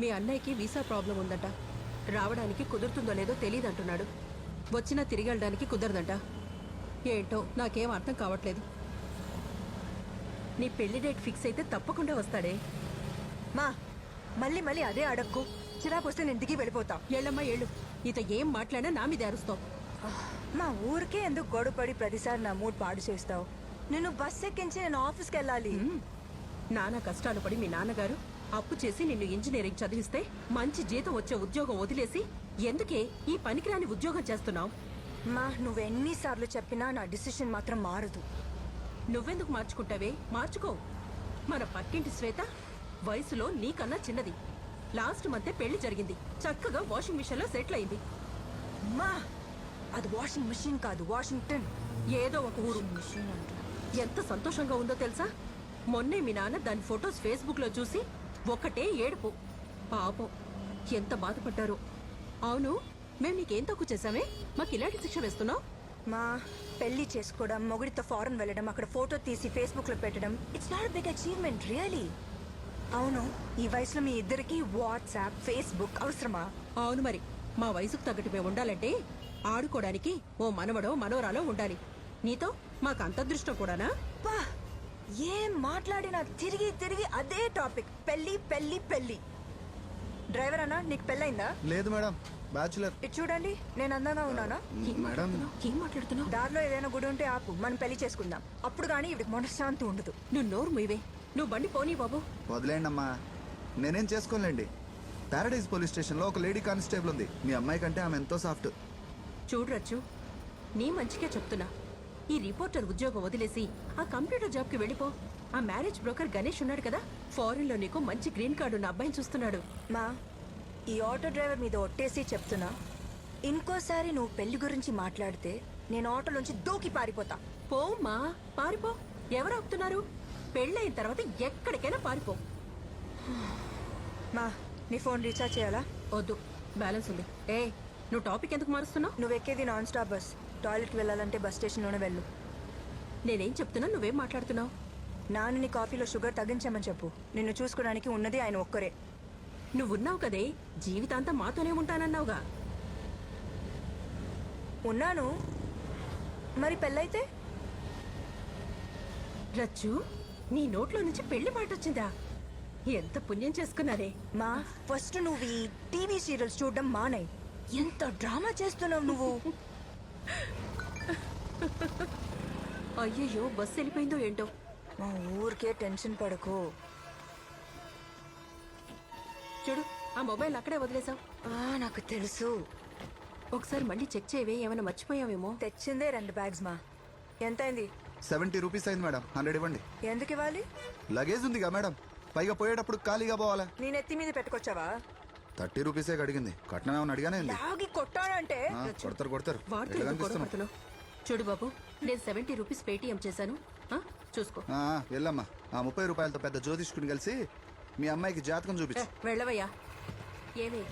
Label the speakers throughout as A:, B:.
A: మీ అన్నయ్యకి visa problem ఉందట. రావడానికి కుదురుతుందో లేదో తెలియదంటున్నాడు. వచ్చినా తిరిగి వెళ్ళడానికి కుదరదంట. ఏంటో నాకేం అర్థం కావట్లేదు. నీ పెళ్లి డేట్ ఫిక్స్ అయితే తప్పకుండా వస్తాడే.
B: మా మళ్ళీ మళ్ళీ అదే అడక్కు. చిరాకు వస్తే నేను దిగి వెళ్ళిపోతా.
A: ఏళ్ళమ్మా ఏళ్ళు. నీతో ఏం మాట్లాడినా నా మీద అరుస్తావు.
B: మా ఊరికే ఎందుకు గొడవపడి ప్రతిసారి నా మూడ్ పాడు చేస్తావు? నిన్ను బస్ ఎక్కించి నేను ఆఫీస్కి వెళ్ళాలి.
A: నానా కష్టాలు పడి మీ నాన్నగారు అప్పు చేసి నిన్ను ఇంజనీరింగ్ చదివిస్తే మంచి జీతం వచ్చే ఉద్యోగం వదిలేసి ఎందుకే ఈ పనికిరాని ఉద్యోగం చేస్తున్నావు?
B: మా నువ్వెన్నిసార్లు చెప్పినా నా డిసిషన్ మాత్రం మారదు.
A: నువ్వెందుకు మార్చుకుంటావే? మార్చుకో. మన పక్కింటి శ్వేత వయసులో నీకన్నా చిన్నది. లాస్ట్ మంతే పెళ్లి జరిగింది. చక్కగా వాషింగ్ మిషన్ లో సెటిల్ అయింది.
B: మా అది వాషింగ్ మిషన్ కాదు, వాషింగ్టన్.
A: ఏదో ఒక ఊరు.
B: మిషన్ అంట.
A: ఎంత సంతోషంగా ఉందో తెలుసా? మొన్నే మీ నాన్న దాని ఫొటోస్ ఫేస్బుక్ లో చూసి ఒకటే ఏడుపు. పాపం ఎంత బాధపడ్డారు. అవును, మేము నీకేం తక్కువ చేశామే? మాకు ఇలాంటి శిక్ష వేస్తున్నావు?
B: మా పెళ్లి చేసుకోవడం, మొగుడితో ఫారెన్ వెళ్ళడం, అక్కడ ఫోటో తీసి ఫేస్బుక్ లో పెట్టడం, it's not big achievement really. అవును, ఈ వయసులో మీ ఇద్దరికి వాట్సాప్, ఫేస్బుక్ అవసరమా?
A: అవును మరి. మా వయసుకు తగ్గట్టు మేము ఉండాలంటే ఆడుకోవడానికి ఓ మనవడో మనవరాలో ఉండాలి. నీతో మాకు అంత అదృష్టం కూడానా?
B: పా ఏం మాట్లాడినా తిరిగి తిరిగి అదే టాపిక్. పెళ్లి పెళ్లి పెళ్లి. డ్రైవర్ అన్నా, నీకు పెళ్ళైందా?
C: లేదు మేడం, బ్యాచులర్.
B: ఇటు చూడండి, నేను అందంగా ఉన్నానా?
C: మేడం
A: ఏం మాట్లాడుతున్నావు?
B: దారిలో ఏదైనా గుడి ఉంటే ఆపు, మనం పెళ్లి చేసుకుందాం. అప్పుడు కానీ ఇవి మనశ్శాంతి ఉండదు.
A: నువ్వు నోరు మూయవే. నువ్వు బండి పోనీ బాబు.
C: వదిలేండి అమ్మా, నేనేం చేసుకోలేండి. పారడైజ్ పోలీస్ స్టేషన్ లో ఒక లేడీ కానిస్టేబుల్ ఉంది. మీ అమ్మాయి కంటే ఆమె ఎంతో సాఫ్ట్.
A: చూడరచ్చు, నీ మంచికే చెప్తున్నా. ఈ రిపోర్టర్ ఉద్యోగం వదిలేసి ఆ కంప్యూటర్ జాబ్ కి వెళ్ళిపో. ఆ మ్యారేజ్ బ్రోకర్ గణేష్ ఉన్నాడు కదా, ఫారెన్ లో నీకు మంచి గ్రీన్ కార్డు ఉన్న అబ్బాయిని చూస్తున్నాడు.
B: మా ఈ ఆటో డ్రైవర్ మీద ఒట్టేసి చెప్తున్నా, ఇంకోసారి నువ్వు పెళ్లి గురించి మాట్లాడితే నేను ఆటోలోంచి దూకి పారిపోతా.
A: పోమ్మా, పారిపో. ఎవరు ఆపుతున్నారు? పెళ్ళైన తర్వాత ఎక్కడికైనా పారిపో.
B: మా నీ ఫోన్ రీఛార్జ్ చేయాలా?
A: వద్దు, బ్యాలెన్స్ ఉంది. ఏ, నువ్వు టాపిక్ ఎందుకు మారుస్తున్నావు?
B: నువ్వు ఎక్కేది నాన్ స్టాప్ బస్. టాయిలెట్కి వెళ్ళాలంటే బస్ స్టేషన్లోనే వెళ్ళు.
A: నేనేం చెప్తున్నా, నువ్వేం మాట్లాడుతున్నావు?
B: నాన్న నీ కాఫీలో షుగర్ తగ్గించమని చెప్పు. నిన్ను చూసుకోవడానికి ఉన్నది ఆయన ఒక్కరే.
A: నువ్వున్నావు కదే, జీవితాంతం మాతోనే ఉంటానన్నావుగా.
B: ఉన్నాను, మరి పెళ్ళైతే?
A: రచ్చు, నీ నోట్లో నుంచి పెళ్లి మాట వచ్చిందా? ఎంత పుణ్యం చేసుకున్నారే.
B: మా ఫస్ట్ నువ్వు ఈ టీవీ సీరియల్స్ చూడడం మానేయ్. ఎంత డ్రామా చేస్తున్నావు నువ్వు.
A: అయ్యయ్యో, బస్సు వెళ్ళిపోయిందో ఏంటో.
B: మా ఊరికే టెన్షన్ పడకు.
A: చూడు, ఆ మొబైల్ అక్కడే వదిలేసావు.
B: నాకు తెలుసు.
A: ఒకసారి మళ్ళీ చెక్ చేయవే, ఏమైనా మర్చిపోయావేమో.
B: తెచ్చిందే 2 బ్యాగ్స్ మా. ఎంతైంది?
C: 70 రూపీస్ అయింది మేడం. 100 ఇవ్వండి.
B: ఎందుకు ఇవ్వాలి?
C: లగేజ్ ఉందిగా మేడం, పైగా పోయేటప్పుడు ఖాళీగా పోవాలా?
B: నీ నెత్తి మీద పెట్టుకొచ్చావా?
C: 30 రూపీసే అడిగింది. కట్నం ఏమన్నా అడిగానే ఉంది.
B: లాగి కొట్టాడంటే
C: కొడతారు కొడతారు.
A: వాటితో
C: ఎట్లా
A: ఎందుకు గొడవ
C: కనిపిస్తున్నావు?
A: పడుతున్నావు? చూడు బాబు, నేను 70 రూపీస్ పేటిఎం చేశాను. చూసుకో.
C: వెళ్ళమ్మా. ఆ 30 రూపాయలతో పెద్ద జ్యోతిష్కుని కలిసి మీ అమ్మాయికి జాతకం చూపించు.
A: వెళ్ళవయ్యా. ఏమే,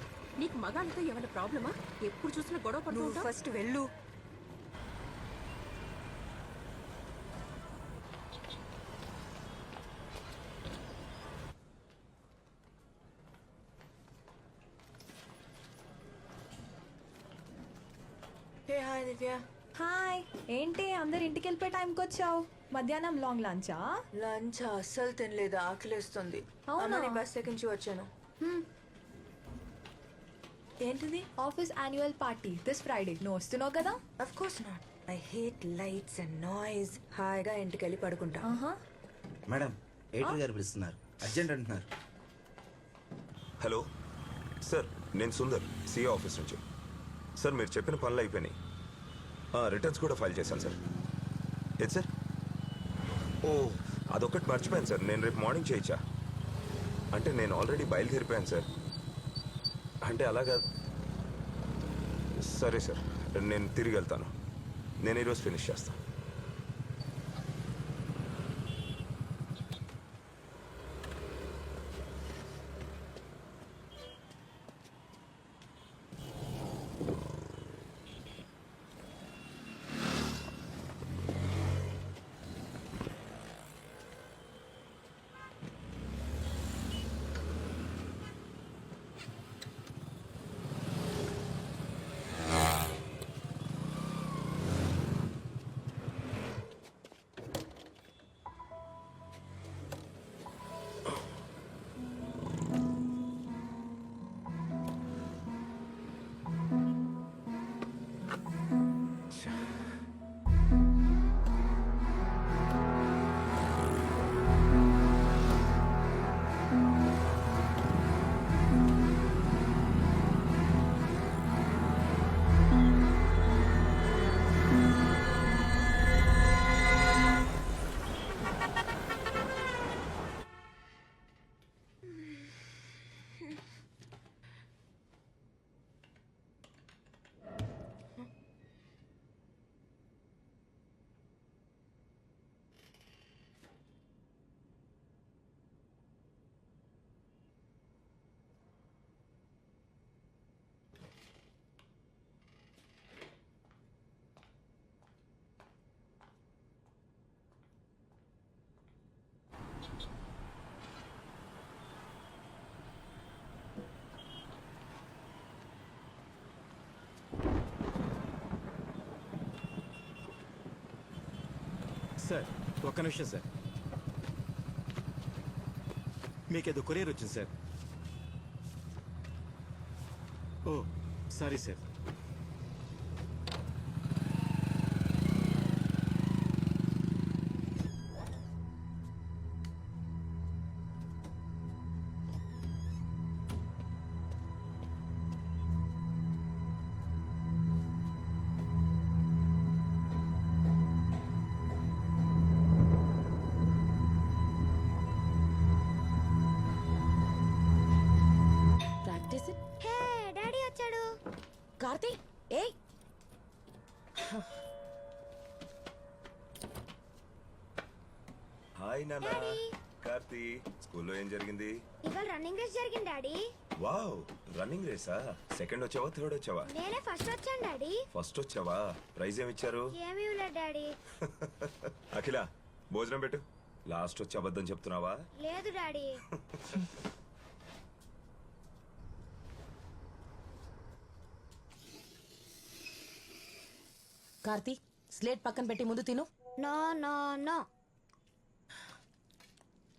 A: నీకు మగాళ్ళతో ఏమైనా ప్రాబ్లమా? ఎప్పుడు చూసినా గొడవ పడుతూ
B: నువ్వు
A: ఉంటావు.
B: ఫస్ట్ వెళ్ళు. హాయ్ దివ్య.
D: హాయ్, ఏంటి అందరు ఇంటికి వెళ్ళిపోయే టైంకి వచ్చావు? మధ్యాహ్నం లాంగ్ లంచా?
B: లంచ్ అస్సలు తినలేదు, ఆకలిస్తుంది.
D: అవునా?
B: అమ్మని బస్ ఎక్కించి వచ్చాను. ఏంటిది?
D: Office annual party this Friday. నువ్వు వస్తున్నావు కదా?
B: Of course not. I hate lights and noise. హాయిగా ఇంటికి వెళ్ళి పడుకుంటా.
E: మేడం, ఎయిటర్ గారు పిలుస్తున్నారు, అర్జెంట్ అంటున్నారు.
F: హలో సార్, నేను సుందర్, సిఏ ఆఫీస్ నుంచి. సార్, మీరు చెప్పిన పనులు అయిపోయినాయి. రిటర్న్స్ కూడా ఫైల్ చేశాను సార్. ఏది సార్? ఓ, అదొక్కటి మర్చిపోయాను సార్. నేను రేపు మార్నింగ్ చేయొచ్చా? అంటే నేను ఆల్రెడీ బయలుదేరిపోయాను సార్. అంటే అలాగా. సరే సార్, నేను తిరిగి వెళ్తాను. నేను ఈరోజు ఫినిష్ చేస్తాను.
G: సార్ ఒక్క నిమిషం సార్ మీకేదో కొరియర్ వచ్చింది సార్ ఓ సారీ సార్
A: ప్రాక్టీస్
H: హే డాడీ వచ్చాడు.
A: కార్తీ ఏయ్
F: హాయ్ నాన్న కార్తీ స్కూల్లో ఏం జరిగింది?
H: ఇవాళ రన్నింగ్ రేస్ జరిగింది డాడీ.
F: వావ్ రన్నింగ్ రేసా? సెకండ్ వచ్చావా థర్డ్ వచ్చావా?
H: నేనే ఫస్ట్ వచ్చాను డాడీ.
F: ఫస్ట్ వచ్చావా? ప్రైజ్ ఏమి ఇచ్చారు?
H: ఏమీ లేదు డాడీ.
F: అఖిల భోజనం పెట్టు. లాస్ట్ వచ్చి అబద్ధం చెప్తున్నావా?
H: లేదు డాడీ.
A: కార్తీ స్లేట్ పక్కన పెట్టి ముందు తిను.
H: No no no.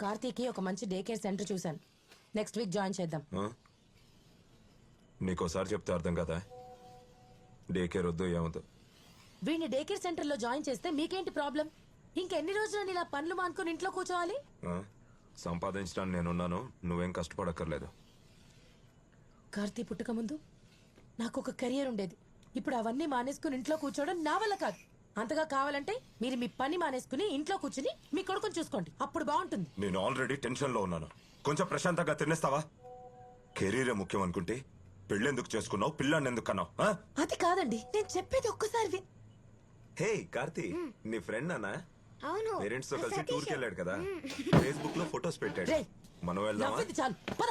A: కార్తీకి ఒక మంచి డే కేర్ సెంటర్ చూశాను. నెక్స్ట్ వీక్ జాయిన్ చేద్దాం.
F: నీకోసారి చెప్తే అర్థం కదా. డే కేర్ వద్దు ఏమొద్దు.
A: వీడిని డే కేర్ సెంటర్ లో జాయిన్ చేస్తే మీకేంటి ప్రాబ్లం? ఇంకెన్ని రోజులు ఇలా పనులు మానుకొని ఇంట్లో కూర్చోవాలి?
F: సంపాదించడానికి నేనున్నాను, నువ్వేం కష్టపడక్కర్లేదు.
A: కార్తీ పుట్టక ముందు నాకు ఒక కెరియర్ ఉండేది. ఇప్పుడు అవన్నీ మానేసుకుని ఇంట్లో కూర్చోవడం నా వల్ల కాదు. అంతగా కావాలంటే మీరు మీ పని మానేసుకుని ఇంట్లో కూర్చుని మీ కొడుకుని చూసుకోండి, అప్పుడు బాగుంటుంది.
F: నేను ఆల్రెడీ టెన్షన్ లో ఉన్నాను. కొంచెం ప్రశాంతంగా తినేస్తావా? కెరీరే ముఖ్యం అనుకుంటే పెళ్ళెందుకు చేసుకున్నావు? పిల్లాన్ని ఎందుకు కన్నావు?
A: అది కాదండి, నేను చెప్పేది ఒక్కసారి
F: హే కార్తీ, నీ ఫ్రెండ్ అన్నా
H: అవును.
F: పేరెంట్స్ తో కలిసి
H: సతీష్.
F: టూర్కి వెళ్ళాడు కదా, ఫేస్బుక్ లో ఫొటోస్ పెట్టాడు.
A: రేయ్,
F: మనం వెళ్దామా?
A: నవ్వింది చాలు, పద.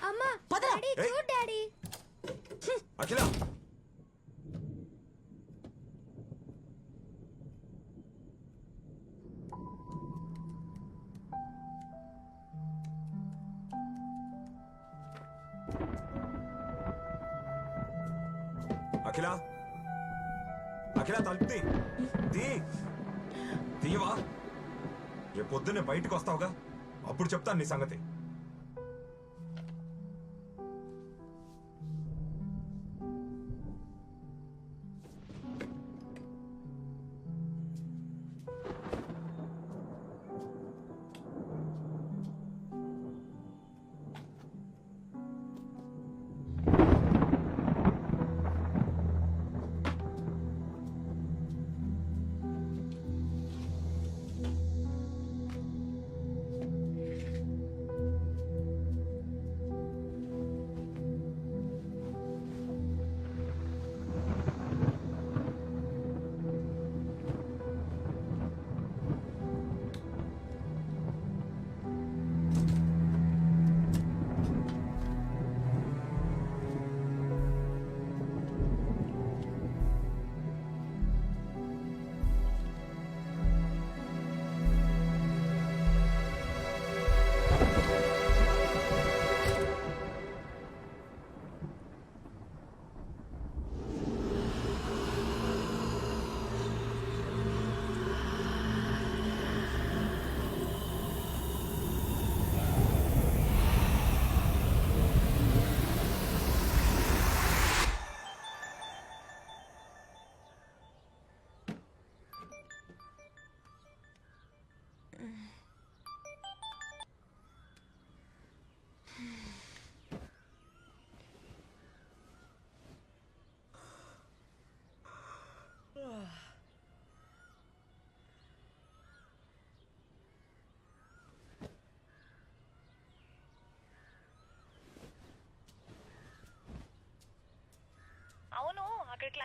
H: అమ్మా
A: పదరా.
H: డాడీ
F: ఏయ్.
H: చూడు డాడీ.
F: అఖిల అఖిల అఖిల తలుపు తీయవా? రేపు పొద్దున్నే బయటకు వస్తావుగా, అప్పుడు చెప్తాను నీ సంగతి.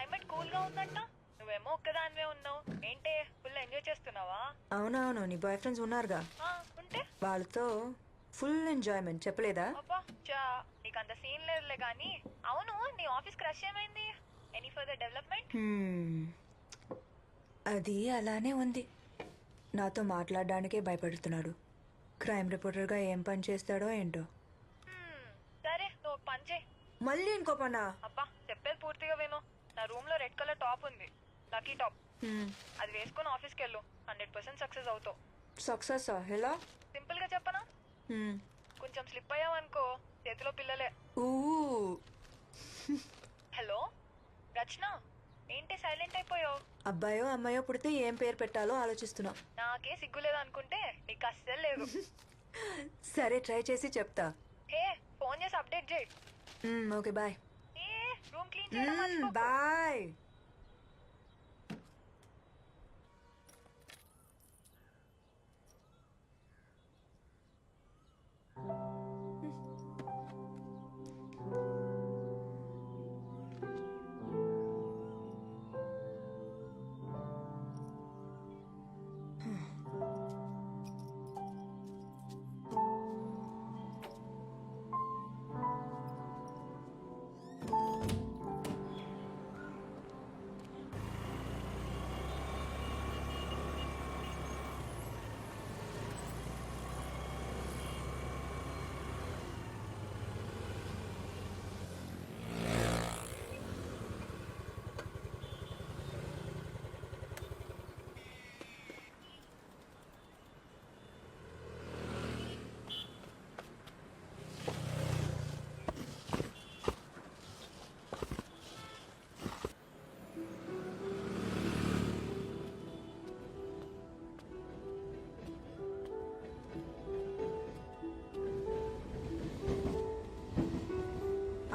I: క్లైమేట్ కూల్ గా ఉందంట. నువ్వేమో ఒక్కదానివే ఉన్నావు. ఏంటే ఫుల్ ఎంజాయ్ చేస్తున్నావా?
B: అవునవును, నీ బాయ్ ఫ్రెండ్స్ ఉన్నారుగా,
I: ఆ, ఉంటే
B: వాళ్ళతో ఫుల్ ఎంజాయ్మెంట్. చెప్పలేదా?
I: అబ్బా చా, నీకంత సీన్ లేదులే కానీ. అవును, నీ ఆఫీస్ క్రష్ ఏమైంది? Any further development?
B: అది అలానే ఉంది. నాతో మాట్లాడడానికే భయపడుతున్నాడు. క్రైమ్ రిపోర్టర్గా ఏం పని చేస్తాడో ఏంటో.
I: సరే, నువ్వు ఒక పని చేయి.
B: మళ్ళీ ఇంకో పనా?
I: అబ్బా చెప్పేది పూర్తిగా విను. నా రూమ్ లో రెడ్ కలర్ టాప్ ఉంది, లక్కీ టాప్. అది వేసుకొని ఆఫీస్కి వెళ్ళు, 100% సక్సెస్ అవుతావు.
B: సక్సెస్ ఎలా?
I: సింపుల్ గా చెప్పనా? కొంచెం స్లిప్ అయ్యావనుకో, చేతిలో పిల్లలే.
B: ఊ,
I: హలో రచన, ఏంటి సైలెంట్ అయిపోయావు?
B: అబ్బాయో అమ్మాయో పుడితే ఏం పేరు పెట్టాలో ఆలోచిస్తున్నా.
I: నాకే సిగ్గులేదు అనుకుంటే నీకు అస్సలు లేదు.
B: సరే, ట్రై చేసి చెప్తా.
I: హే, ఫోన్ చేసి అప్డేట్ చేయి.
B: Okay, bye.
I: ఏ రూమ్ క్లీన్ చేయడం మర్చిపోకు.
B: బాయ్.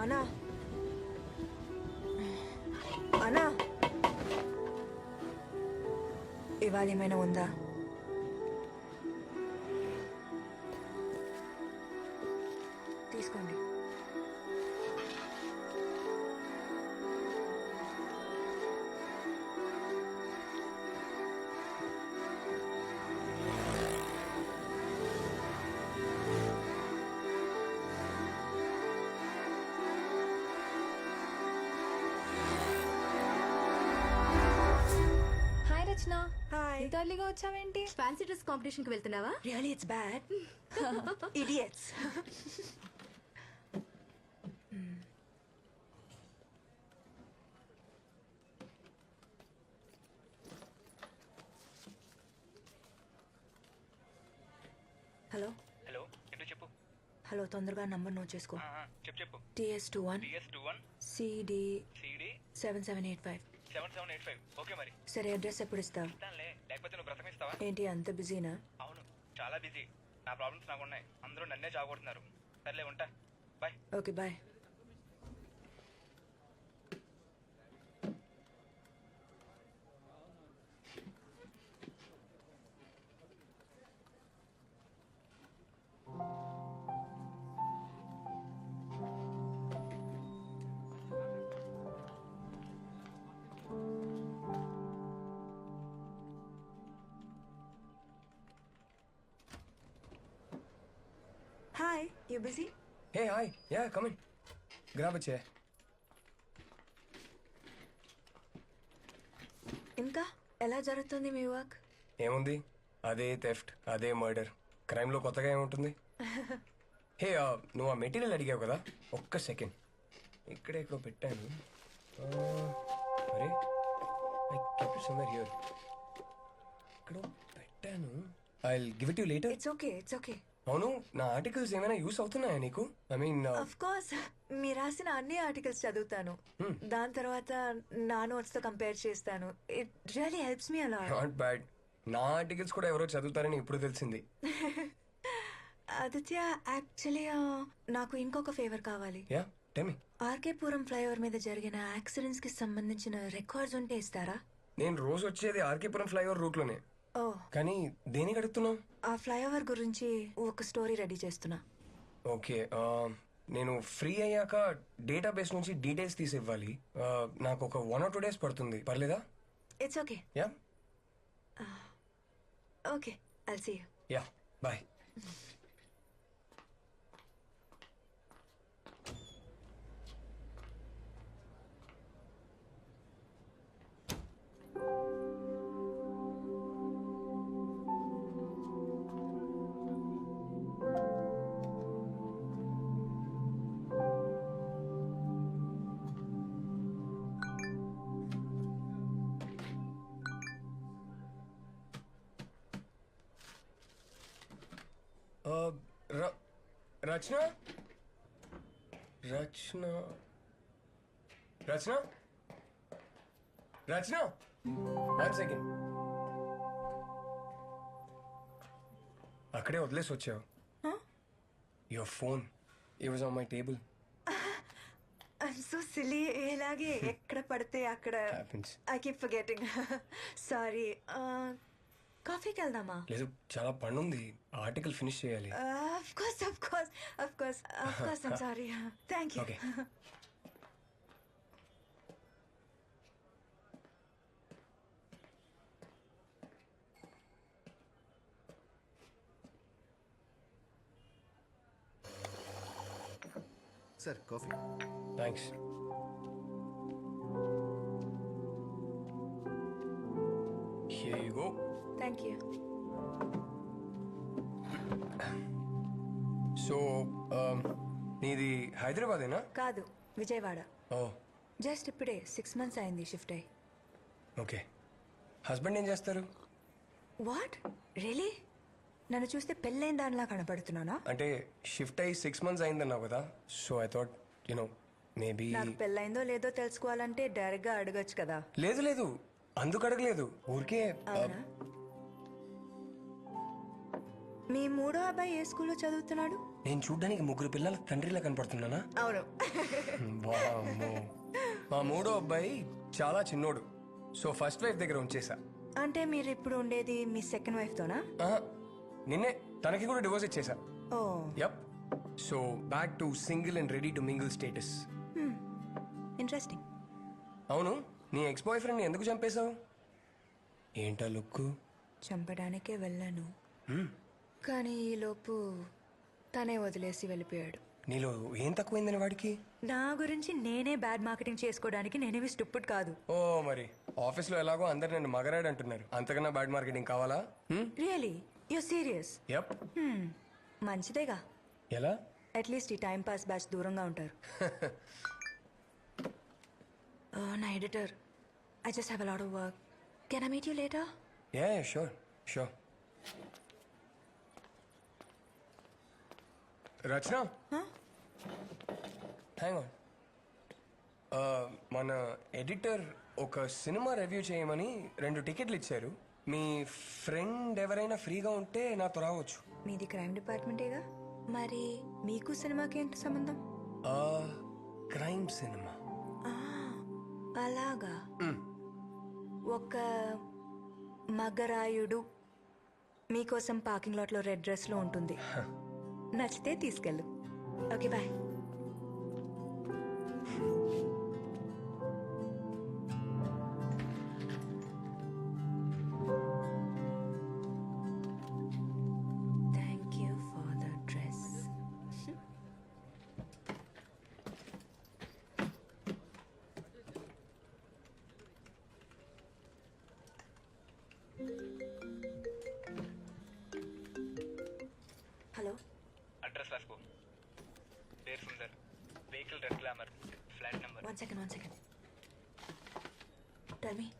B: అనా, అనా, ఇవాళ ఏమైనా ఉందా? తీసుకోండి.
D: హాయ్ రచన.
B: హాయ్.
D: ఇంత ఎర్లీగా వచ్చావేంటి?
A: ఫ్యాన్సీ డ్రెస్ కాంపిటీషన్ కి వెళ్తున్నావా?
B: Really it's bad. Idiots. Hello
J: hello, ఏంటో చెప్పు.
B: హలో, తొందరగా నంబర్ నోట్ చేసుకో.
J: చెప్పు.
B: TS21
J: TS21
B: CD
J: CD
B: 7785.
J: 7785. Okay మరి
B: సరే, అడ్రస్ ఎప్పుడు ఇస్తావు?
J: ఇస్తానులే, లేకపోతే నువ్వు బ్రతకనిస్తావా?
B: ఏంటి అంత బిజీనా?
J: అవును, చాలా బిజీ. నా ప్రాబ్లమ్స్ నాకు ఉన్నాయి. అందరూ నన్నే చావగొడుతున్నారు. సర్లే, ఉంటా. Bye.
B: Okay, bye. Hi, you busy?
K: Hey, hi. Yeah, come in. Grab a chair.
B: ఇంకా ఎలా జరుగుతుంది మీ వర్క్?
K: ఏముంది, అదే థెఫ్ట్, అదే మర్డర్. క్రైమ్లో కొత్తగా ఏముంటుంది? హే, నువ్వు ఆ మెటీరియల్ అడిగావు కదా, ఒక్క సెకండ్. ఇక్కడే ఇక్కడ పెట్టాను. అరే, I kept it somewhere here. ఇక్కడ పెట్టాను. I will give it you later.
B: It's okay, it's okay.
K: అవును, నా ఆర్టికల్స్ ఏమైనా యూస్ అవుతున్నాయా నీకు? ఐ మీన్,
B: ఆఫ్ కోర్స్, మీరు రాసిన అన్ని ఆర్టికల్స్ చదువుతాను. దాని తర్వాత నా నోట్స్ తో కంపేర్ చేస్తాను. It really helps me a lot.
K: Not bad. నా ఆర్టికల్స్ కూడా ఎవరో చదువుతారని ఇప్పుడు తెలిసింది.
B: ఆదిత్య, యాక్చువల్లీ నాకు ఇంకొక ఫేవర్ కావాలి.
K: Yeah, tell me.
B: RK Puram flyover మీద జరిగిన యాక్సిడెంట్స్ కి సంబంధించిన రికార్డ్స్ ఉంటే ఇస్తారా?
K: నేను రోజు వచ్చేది ఆర్కేపురం ఫ్లైఓవర్ రూట్ లోనే.
B: ఓ,
K: కానీ దేనికి అడుగుతున్నావు?
B: ఆ ఫ్లైఓవర్ గురించి ఒక స్టోరీ రెడీ చేస్తున్నా.
K: ఓకే, నేను ఫ్రీ అయ్యాక డేటాబేస్ నుంచి డీటెయిల్స్ తీసి ఇవ్వాలి. నాకు ఒక 1 or 2 days పడుతుంది, పర్లేదా?
B: It's okay.
K: Yeah
B: okay, I'll see you.
K: Yeah, bye. Rachana Rachana Rachana Rachana 1 second. అక్కడే వదిలేసి వచ్చావు. Your phone it was on my table.
B: I'm so silly. ఇలాగే ఎక్కడ పడితే అక్కడ
K: happens.
B: I keep forgetting. Sorry. కాఫీకి వెళ్దామా?
K: లేదు, చాలా పని ఉంది. ఆర్టికల్ ఫినిష్ చేయాలి.
B: Of course. I'm sorry. Thank you.
K: Okay.
C: Sir coffee.
K: Thanks. Here you go.
B: Thank you.
K: So నీది హైదరాబాదేనా?
B: కాదు, విజయవాడ.
K: ఓ
B: జస్ట్ ఇప్పుడే 6 months అయింది షిఫ్ట్ అయ్యి.
K: ఓకే. హస్బెండ్ ఏం చేస్తారు?
B: What really? నన్ను చూస్తే పెళ్ళైన దానిలా కనపడుతున్నానా?
K: అంటే షిఫ్ట్ అయ్యి 6 months అయిందన్నావు కదా, సో ఐ థాట్ మేబీ.
B: నాకు పెళ్ళైందో లేదో తెలుసుకోవాలంటే డైరెక్ట్ గా అడగచ్చు కదా.
K: లేదు లేదు, అందుకు అడగలేదు, ఊరికే.
B: అవునా? మీ మూడో అబ్బాయి ఏ స్కూల్లో చదువుతున్నాడు?
K: నేను చూడ్డానికి 3 పిల్లల తండ్రిలా కనపడుతున్నానా?
B: అవును.
K: వామ్మో. మా మూడో అబ్బాయి చాలా చిన్నోడు, సో ఫస్ట్ వైఫ్ దగ్గర ఉంచేసా.
B: అంటే మీరు ఇప్పుడు ఉండేది మీ సెకండ్ వైఫ్ తోనా?
K: నిన్నే తనకి కూడా డివోర్స్ ఇచ్చేసా.
B: Oh,
K: yup. So back to single and ready to mingle status.
B: Interesting.
K: అవును, నీ ఎక్స్ బాయ్ ఫ్రెండ్ని ఎందుకు చంపేశావు? ఏంటా లుక్కు?
B: చంపడానికే వెళ్ళాను, కానీ ఈలోపు తనే వదిలేసి వెళ్ళిపోయాడు.
K: నీలో ఏం తక్కువైందని వాడికి?
B: నా గురించి నేనే బ్యాడ్ మార్కెటింగ్ చేసుకోవడానికి నేనేవి స్టూపిడ్ కాదు.
K: ఓ మరి ఆఫీస్లో ఎలాగో అందరు నన్ను మగరాడు అంటున్నారు, అంతకన్నా బ్యాడ్ మార్కెటింగ్ కావాలా?
B: Really you serious?
K: యప్.
B: మంచిదేగా,
K: ఎలా?
B: అట్లీస్ట్ ఈ టైం పాస్ బ్యాచ్ దూరంగా ఉంటారు. నా editor, I just have a lot of work. Can I meet you later?
K: Yeah sure sure. Rachana, hang on. మన ఎడిటర్ ఒక సినిమా రివ్యూ చేయమని 2 టికెట్లు ఇచ్చారు. మీ ఫ్రెండ్ ఎవరైనా ఫ్రీగా ఉంటే నాతో రావచ్చు.
B: మీది క్రైమ్ డిపార్ట్మెంటేగా, మరి మీకు సినిమాకి ఏంటి సంబంధం?
K: Crime cinema.
B: అలాగా. ఒక మగరాయుడు మీకోసం పార్కింగ్ లాట్లో రెడ్ డ్రెస్లో ఉంటుంది. నచ్చితే తీసుకెళ్ళు. Okay, bye. Thank you for the dress. Hello,
J: address రాసుకో. పేరు Sundar, vehicle red glamour, flat number.
B: One second. Tell మీ.